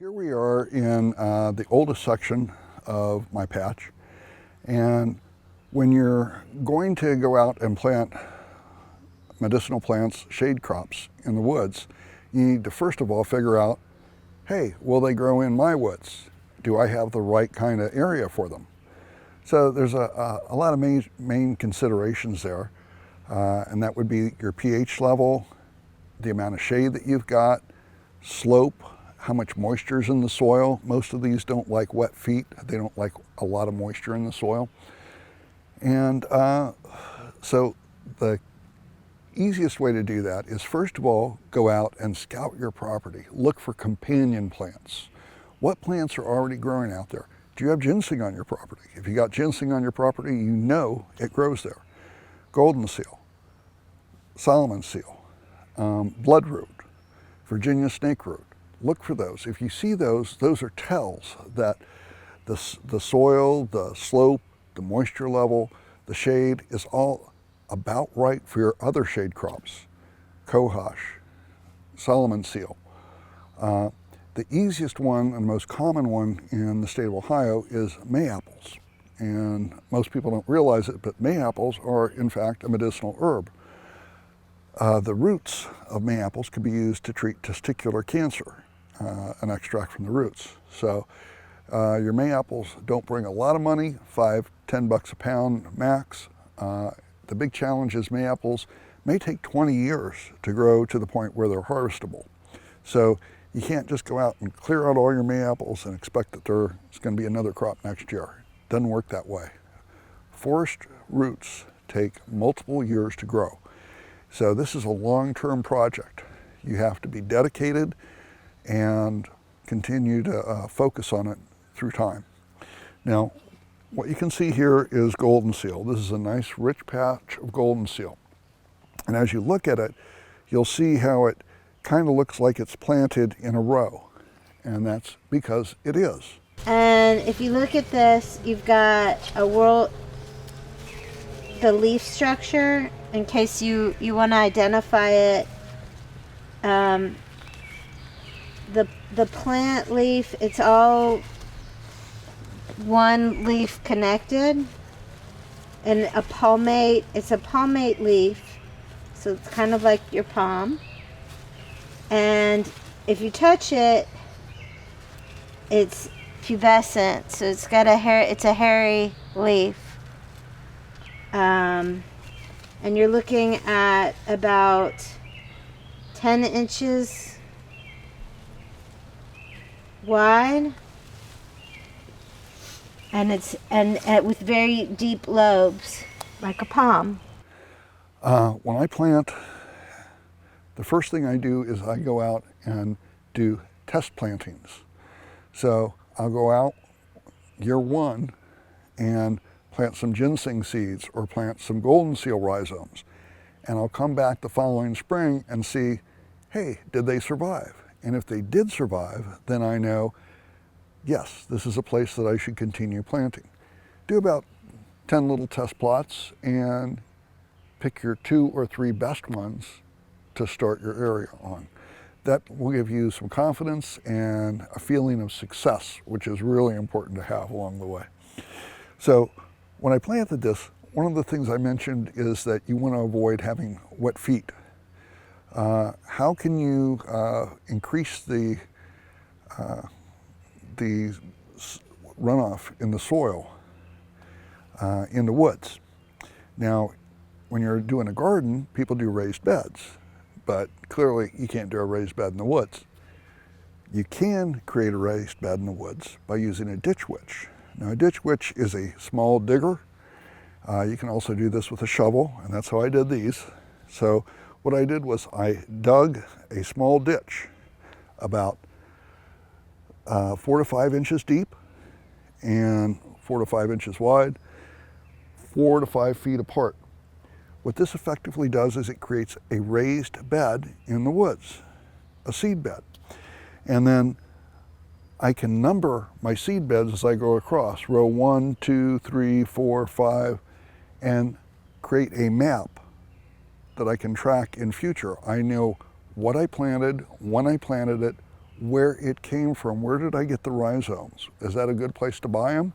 Here we are in the oldest section of my patch, and when you're going to go out and plant medicinal plants, shade crops in the woods, you need to first of all figure out, hey, will they grow in my woods? Do I have the right kind of area for them? So there's a lot of main considerations there, and that would be your pH level, the amount of shade that you've got, slope, how much moisture is in the soil. Most of these don't like wet feet. They don't like a lot of moisture in the soil. And so the easiest way to do that is, first of all, go out and scout your property. Look for companion plants. What plants are already growing out there? Do you have ginseng on your property? If you got ginseng on your property, you know it grows there. Golden seal, Solomon seal, bloodroot, Virginia snakeroot. Look for those. If you see those are tells that the soil, the slope, the moisture level, the shade is all about right for your other shade crops. Cohosh, Solomon seal. The easiest one and most common one in the state of Ohio is mayaples. And most people don't realize it, but mayaples are in fact a medicinal herb. The roots of mayaples can be used to treat testicular cancer, an extract from the roots. So your mayaples don't bring a lot of money, $5–10 a pound max. The big challenge is mayaples may take 20 years to grow to the point where they're harvestable. So you can't just go out and clear out all your mayaples and expect that there's going to be another crop next year. Doesn't work that way. Forest roots take multiple years to grow. So this is a long-term project. You have to be dedicated and continue to focus on it through time. Now, what you can see here is golden seal. This is a nice rich patch of golden seal. And as you look at it, you'll see how it kind of looks like it's planted in a row. And that's because it is. And if you look at this, you've got the leaf structure, in case you want to identify it. The plant leaf, it's all one leaf connected. And it's a palmate leaf, so it's kind of like your palm. And if you touch it, it's pubescent, so it's got it's a hairy leaf. And you're looking at about 10 inches wide, and with very deep lobes, like a palm. When I plant, the first thing I do is I go out and do test plantings. So I'll go out year one and plant some ginseng seeds or plant some golden seal rhizomes. And I'll come back the following spring and see, hey, did they survive? And if they did survive, then I know, yes, this is a place that I should continue planting. Do about 10 little test plots and pick your 2 or 3 best ones to start your area on. That will give you some confidence and a feeling of success, which is really important to have along the way. So when I planted this, one of the things I mentioned is that you want to avoid having wet feet. How can you increase the runoff in the soil in the woods? Now, when you're doing a garden, people do raised beds, but clearly you can't do a raised bed in the woods. You can create a raised bed in the woods by using a ditch witch. Now, a ditch witch is a small digger. You can also do this with a shovel, and that's how I did these. So what I did was I dug a small ditch about 4 to 5 inches deep and 4 to 5 inches wide, 4 to 5 feet apart. What this effectively does is it creates a raised bed in the woods, a seed bed. And then I can number my seed beds as I go across, row 1, 2, 3, 4, 5, and create a map that I can track in future. I know what I planted, when I planted it, where it came from. Where did I get the rhizomes? Is that a good place to buy them?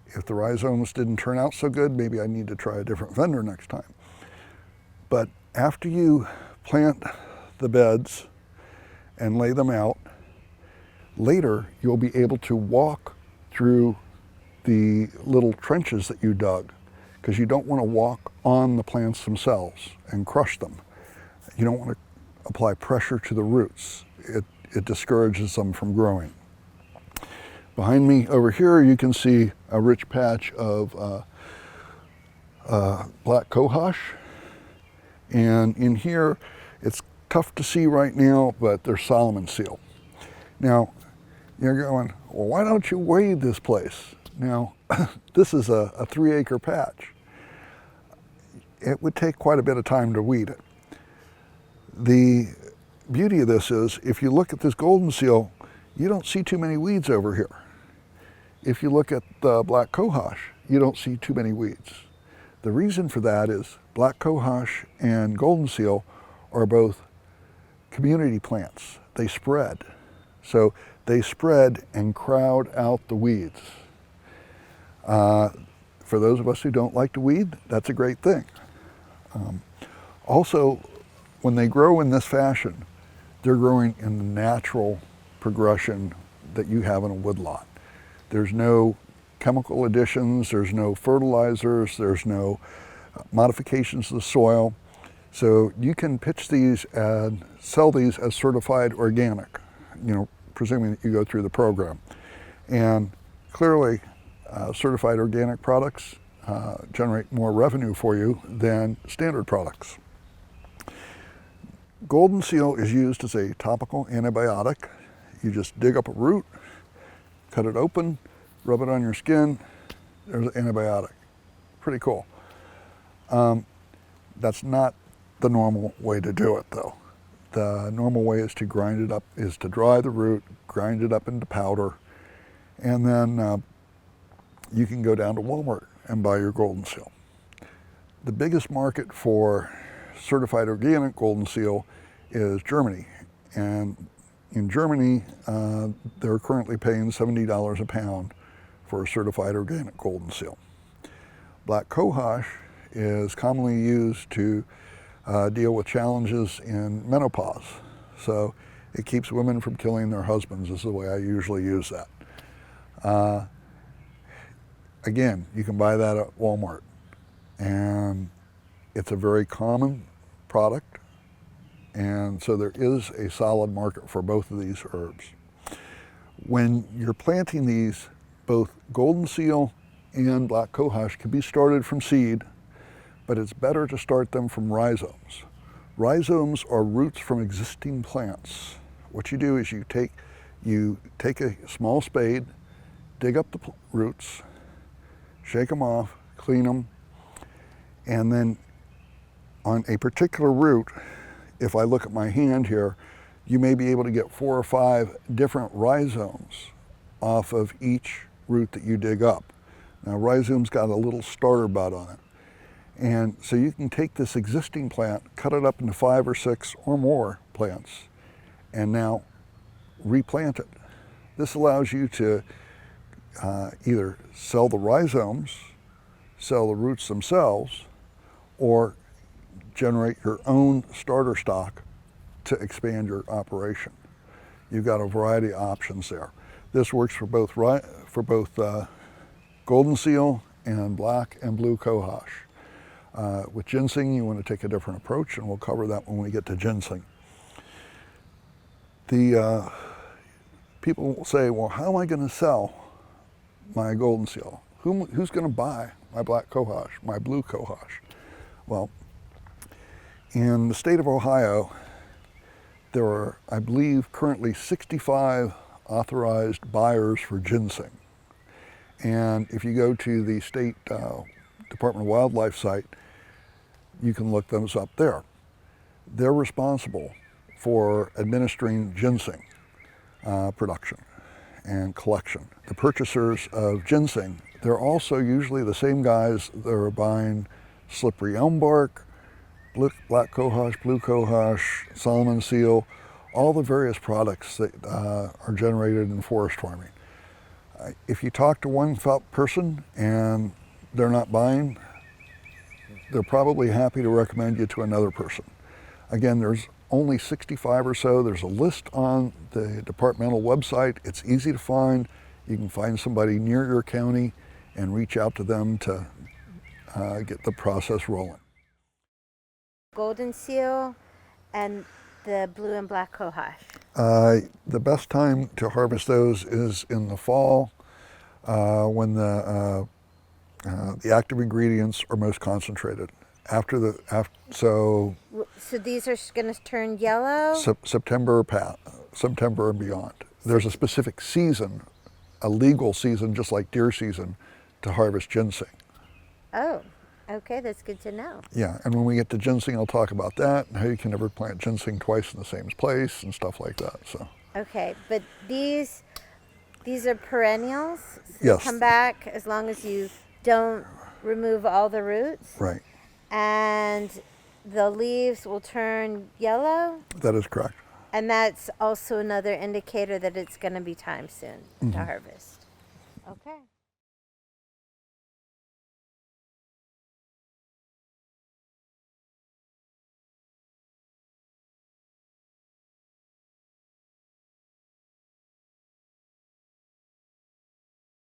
If the rhizomes didn't turn out so good, maybe I need to try a different vendor next time. But after you plant the beds and lay them out, later you'll be able to walk through the little trenches that you dug, because you don't want to walk on the plants themselves and crush them. You don't want to apply pressure to the roots. It discourages them from growing. Behind me over here, you can see a rich patch of black cohosh. And in here, it's tough to see right now, but there's Solomon seal. Now, you're going, well, why don't you weed this place? Now, this is a 3-acre patch. It would take quite a bit of time to weed it. The beauty of this is, if you look at this golden seal, you don't see too many weeds over here. If you look at the black cohosh, you don't see too many weeds. The reason for that is black cohosh and golden seal are both community plants. They spread. So they spread and crowd out the weeds. For those of us who don't like to weed, that's a great thing. Also, when they grow in this fashion, they're growing in the natural progression that you have in a woodlot. There's no chemical additions, there's no fertilizers, there's no modifications to the soil. So you can pitch these and sell these as certified organic, presuming that you go through the program. And clearly, certified organic products generate more revenue for you than standard products. Golden seal is used as a topical antibiotic. You just dig up a root, cut it open, rub it on your skin, there's an antibiotic. Pretty cool. That's not the normal way to do it though. The normal way is to grind it up, is to dry the root, grind it up into powder, and then you can go down to Walmart and buy your golden seal. The biggest market for certified organic golden seal is Germany. And in Germany, they're currently paying $70 a pound for a certified organic golden seal. Black cohosh is commonly used to deal with challenges in menopause. So it keeps women from killing their husbands is the way I usually use that. Again, you can buy that at Walmart. And it's a very common product. And so there is a solid market for both of these herbs. When you're planting these, both golden seal and black cohosh can be started from seed, but it's better to start them from rhizomes. Rhizomes are roots from existing plants. What you do is you take a small spade, dig up the roots, shake them off, clean them, and then on a particular root, if I look at my hand here, you may be able to get 4 or 5 different rhizomes off of each root that you dig up. Now, rhizome's got a little starter bud on it. And so you can take this existing plant, cut it up into 5 or 6 or more plants, and now replant it. This allows you to either sell the rhizomes, sell the roots themselves, or generate your own starter stock to expand your operation. You've got a variety of options there. This works for both golden seal and black and blue cohosh. With ginseng, you want to take a different approach, and we'll cover that when we get to ginseng. The people will say, well, how am I going to sell my golden seal? Who's going to buy my black cohosh, my blue cohosh? Well, in the state of Ohio, there are, I believe, currently 65 authorized buyers for ginseng. And if you go to the state Department of Wildlife site, you can look those up there. They're responsible for administering ginseng production and collection. The purchasers of ginseng, they're also usually the same guys that are buying slippery elm bark, black cohosh, blue cohosh, Solomon seal, all the various products that are generated in forest farming. If you talk to one person and they're not buying, they're probably happy to recommend you to another person. Again, there's only 65 or so. There's a list on the departmental website. It's easy to find. You can find somebody near your county and reach out to them to get the process rolling. Golden seal and the blue and black cohosh. The best time to harvest those is in the fall when the active ingredients are most concentrated. So these are going to turn yellow? September and beyond. There's a specific season, a legal season, just like deer season, to harvest ginseng. Oh, okay, that's good to know. Yeah, and when we get to ginseng, I'll talk about that and how you can never plant ginseng twice in the same place and stuff like that. So. Okay, but these are perennials. So yes. They come back as long as you don't remove all the roots. Right. And the leaves will turn yellow. That is correct. And that's also another indicator that it's going to be time soon to harvest. Okay.